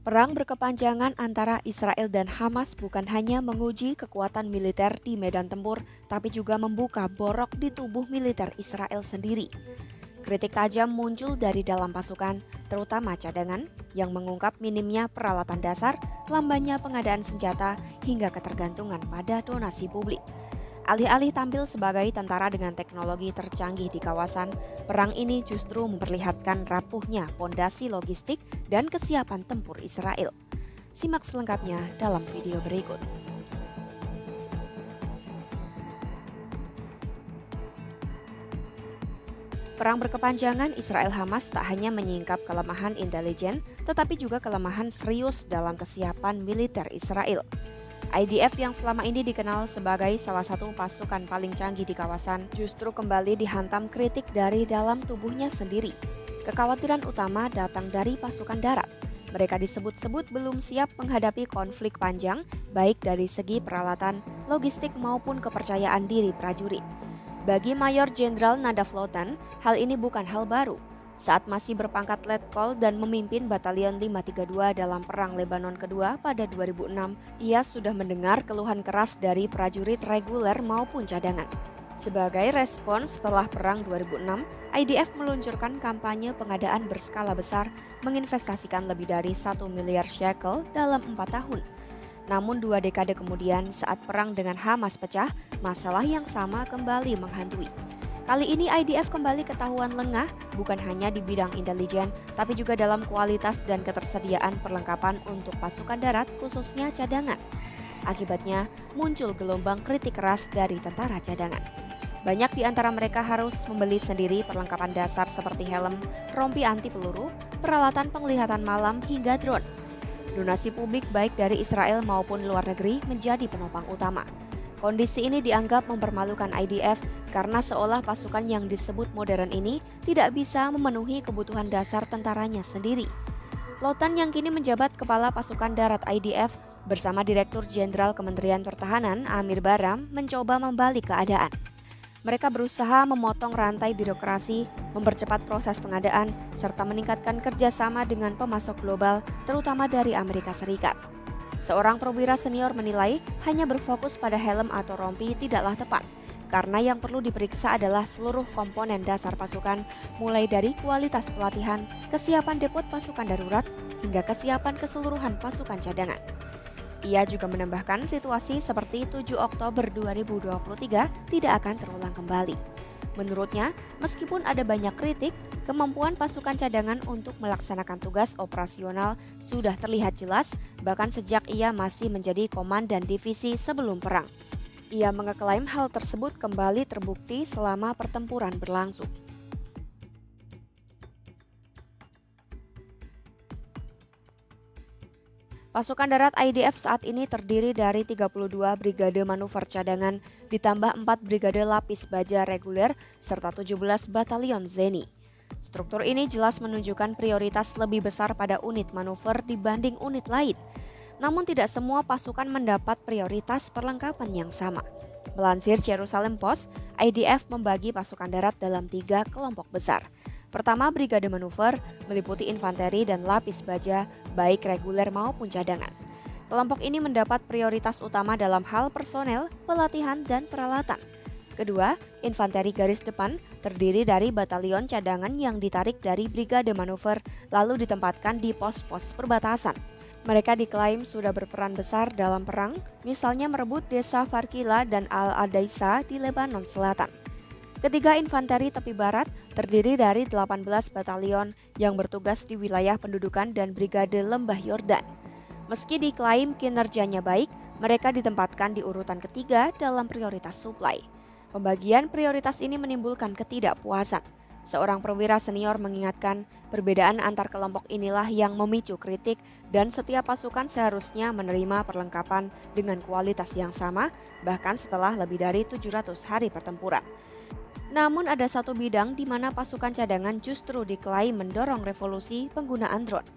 Perang berkepanjangan antara Israel dan Hamas bukan hanya menguji kekuatan militer di medan tempur, tapi juga membuka borok di tubuh militer Israel sendiri. Kritik tajam muncul dari dalam pasukan, terutama cadangan, yang mengungkap minimnya peralatan dasar, lambannya pengadaan senjata, hingga ketergantungan pada donasi publik. Alih-alih tampil sebagai tentara dengan teknologi tercanggih di kawasan, perang ini justru memperlihatkan rapuhnya fondasi logistik dan kesiapan tempur Israel. Simak selengkapnya dalam video berikut. Perang berkepanjangan Israel-Hamas tak hanya menyingkap kelemahan intelijen, tetapi juga kelemahan serius dalam kesiapan militer Israel. IDF yang selama ini dikenal sebagai salah satu pasukan paling canggih di kawasan justru kembali dihantam kritik dari dalam tubuhnya sendiri. Kekhawatiran utama datang dari pasukan darat. Mereka disebut-sebut belum siap menghadapi konflik panjang, baik dari segi peralatan, logistik maupun kepercayaan diri prajurit. Bagi Mayor Jenderal Nadav Lotan, hal ini bukan hal baru. Saat masih berpangkat Letkol dan memimpin Batalion 532 dalam Perang Lebanon Kedua pada 2006, ia sudah mendengar keluhan keras dari prajurit reguler maupun cadangan. Sebagai respons setelah Perang 2006, IDF meluncurkan kampanye pengadaan berskala besar, menginvestasikan lebih dari 1 miliar shekel dalam 4 tahun. Namun 2 dekade kemudian saat perang dengan Hamas pecah, masalah yang sama kembali menghantui. Kali ini IDF kembali ketahuan lengah bukan hanya di bidang intelijen, tapi juga dalam kualitas dan ketersediaan perlengkapan untuk pasukan darat khususnya cadangan. Akibatnya muncul gelombang kritik keras dari tentara cadangan. Banyak di antara mereka harus membeli sendiri perlengkapan dasar seperti helm, rompi anti peluru, peralatan penglihatan malam hingga drone. Donasi publik baik dari Israel maupun luar negeri menjadi penopang utama. Kondisi ini dianggap mempermalukan IDF karena seolah pasukan yang disebut modern ini tidak bisa memenuhi kebutuhan dasar tentaranya sendiri. Lotan yang kini menjabat Kepala Pasukan Darat IDF bersama Direktur Jenderal Kementerian Pertahanan Amir Baram mencoba membalik keadaan. Mereka berusaha memotong rantai birokrasi, mempercepat proses pengadaan, serta meningkatkan kerjasama dengan pemasok global, terutama dari Amerika Serikat. Seorang perwira senior menilai hanya berfokus pada helm atau rompi tidaklah tepat, karena yang perlu diperiksa adalah seluruh komponen dasar pasukan, mulai dari kualitas pelatihan, kesiapan depot pasukan darurat, hingga kesiapan keseluruhan pasukan cadangan. Ia juga menambahkan situasi seperti 7 Oktober 2023 tidak akan terulang kembali. Menurutnya, meskipun ada banyak kritik, kemampuan pasukan cadangan untuk melaksanakan tugas operasional sudah terlihat jelas bahkan sejak ia masih menjadi komandan divisi sebelum perang. Ia mengeklaim hal tersebut kembali terbukti selama pertempuran berlangsung. Pasukan darat IDF saat ini terdiri dari 32 brigade manuver cadangan, ditambah 4 brigade lapis baja reguler, serta 17 batalion Zeni. Struktur ini jelas menunjukkan prioritas lebih besar pada unit manuver dibanding unit lain. Namun tidak semua pasukan mendapat prioritas perlengkapan yang sama. Melansir Jerusalem Post, IDF membagi pasukan darat dalam 3 kelompok besar. Pertama, brigade manuver meliputi infanteri dan lapis baja, baik reguler maupun cadangan. Kelompok ini mendapat prioritas utama dalam hal personel, pelatihan, dan peralatan. Kedua, infanteri garis depan terdiri dari batalion cadangan yang ditarik dari brigade manuver lalu ditempatkan di pos-pos perbatasan. Mereka diklaim sudah berperan besar dalam perang, misalnya merebut desa Farkila dan Al-Adaisa di Lebanon Selatan. Ketiga, infanteri tepi barat terdiri dari 18 batalion yang bertugas di wilayah pendudukan dan brigade lembah Yordan. Meski diklaim kinerjanya baik, mereka ditempatkan di urutan ketiga dalam prioritas suplai. Pembagian prioritas ini menimbulkan ketidakpuasan. Seorang perwira senior mengingatkan, perbedaan antar kelompok inilah yang memicu kritik dan setiap pasukan seharusnya menerima perlengkapan dengan kualitas yang sama, bahkan setelah lebih dari 700 hari pertempuran. Namun ada satu bidang di mana pasukan cadangan justru diklaim mendorong revolusi penggunaan drone.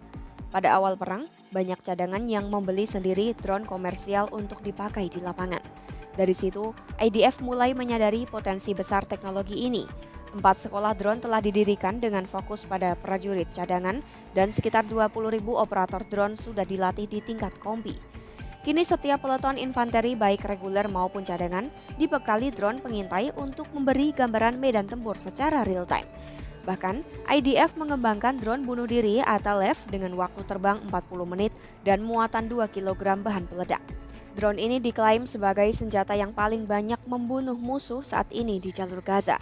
Pada awal perang, banyak cadangan yang membeli sendiri drone komersial untuk dipakai di lapangan. Dari situ, IDF mulai menyadari potensi besar teknologi ini. 4 sekolah drone telah didirikan dengan fokus pada prajurit cadangan dan sekitar 20.000 operator drone sudah dilatih di tingkat kompi. Kini setiap peleton infanteri baik reguler maupun cadangan dibekali drone pengintai untuk memberi gambaran medan tempur secara real time. Bahkan, IDF mengembangkan drone bunuh diri atau LEV dengan waktu terbang 40 menit dan muatan 2 kg bahan peledak. Drone ini diklaim sebagai senjata yang paling banyak membunuh musuh saat ini di jalur Gaza.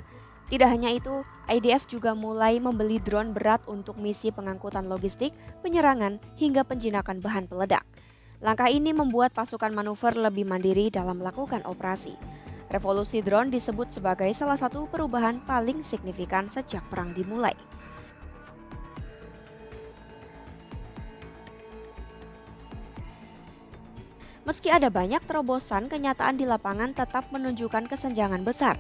Tidak hanya itu, IDF juga mulai membeli drone berat untuk misi pengangkutan logistik, penyerangan, hingga penjinakan bahan peledak. Langkah ini membuat pasukan manuver lebih mandiri dalam melakukan operasi. Revolusi drone disebut sebagai salah satu perubahan paling signifikan sejak perang dimulai. Meski ada banyak terobosan, kenyataan di lapangan tetap menunjukkan kesenjangan besar.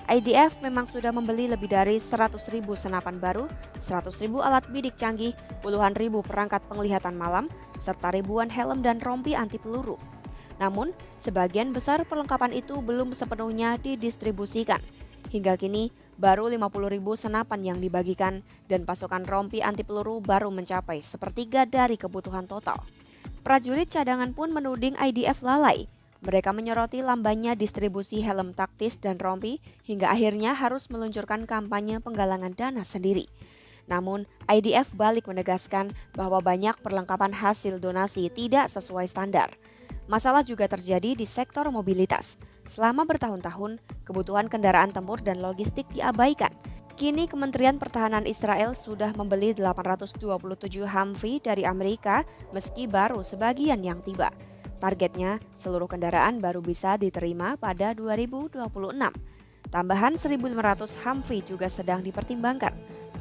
IDF memang sudah membeli lebih dari 100.000 senapan baru, 100.000 alat bidik canggih, puluhan ribu perangkat penglihatan malam, serta ribuan helm dan rompi anti peluru. Namun, sebagian besar perlengkapan itu belum sepenuhnya didistribusikan. Hingga kini, baru 50.000 senapan yang dibagikan dan pasukan rompi anti peluru baru mencapai sepertiga dari kebutuhan total. Prajurit cadangan pun menuding IDF lalai. Mereka menyoroti lambannya distribusi helm taktis dan rompi hingga akhirnya harus meluncurkan kampanye penggalangan dana sendiri. Namun, IDF balik menegaskan bahwa banyak perlengkapan hasil donasi tidak sesuai standar. Masalah juga terjadi di sektor mobilitas. Selama bertahun-tahun, kebutuhan kendaraan tempur dan logistik diabaikan. Kini Kementerian Pertahanan Israel sudah membeli 827 Humvee dari Amerika meski baru sebagian yang tiba. Targetnya, seluruh kendaraan baru bisa diterima pada 2026. Tambahan 1.500 Humvee juga sedang dipertimbangkan.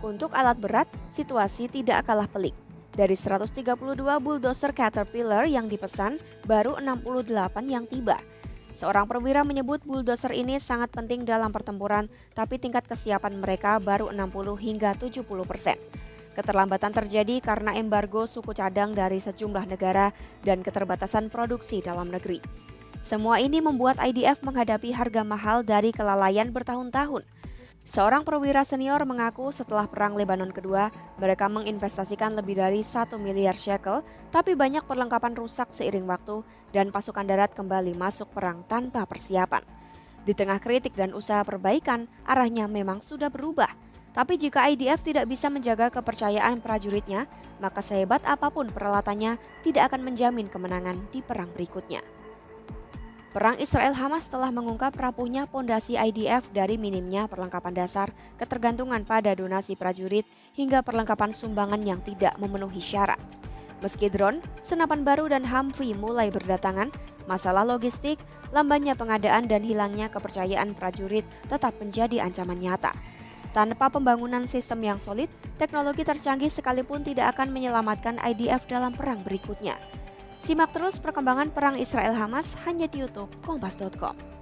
Untuk alat berat, situasi tidak kalah pelik. Dari 132 bulldozer Caterpillar yang dipesan, baru 68 yang tiba. Seorang perwira menyebut bulldozer ini sangat penting dalam pertempuran, tapi tingkat kesiapan mereka baru 60 hingga 70%. Keterlambatan terjadi karena embargo suku cadang dari sejumlah negara dan keterbatasan produksi dalam negeri. Semua ini membuat IDF menghadapi harga mahal dari kelalaian bertahun-tahun. Seorang perwira senior mengaku setelah Perang Lebanon Kedua, mereka menginvestasikan lebih dari 1 miliar shekel, tapi banyak perlengkapan rusak seiring waktu dan pasukan darat kembali masuk perang tanpa persiapan. Di tengah kritik dan usaha perbaikan, arahnya memang sudah berubah. Tapi jika IDF tidak bisa menjaga kepercayaan prajuritnya, maka sehebat apapun peralatannya tidak akan menjamin kemenangan di perang berikutnya. Perang Israel-Hamas telah mengungkap rapuhnya pondasi IDF dari minimnya perlengkapan dasar, ketergantungan pada donasi prajurit, hingga perlengkapan sumbangan yang tidak memenuhi syarat. Meski drone, senapan baru dan Humvee mulai berdatangan, masalah logistik, lambannya pengadaan dan hilangnya kepercayaan prajurit tetap menjadi ancaman nyata. Tanpa pembangunan sistem yang solid, teknologi tercanggih sekalipun tidak akan menyelamatkan IDF dalam perang berikutnya. Simak terus perkembangan perang Israel-Hamas hanya di YouTube Kompas.com.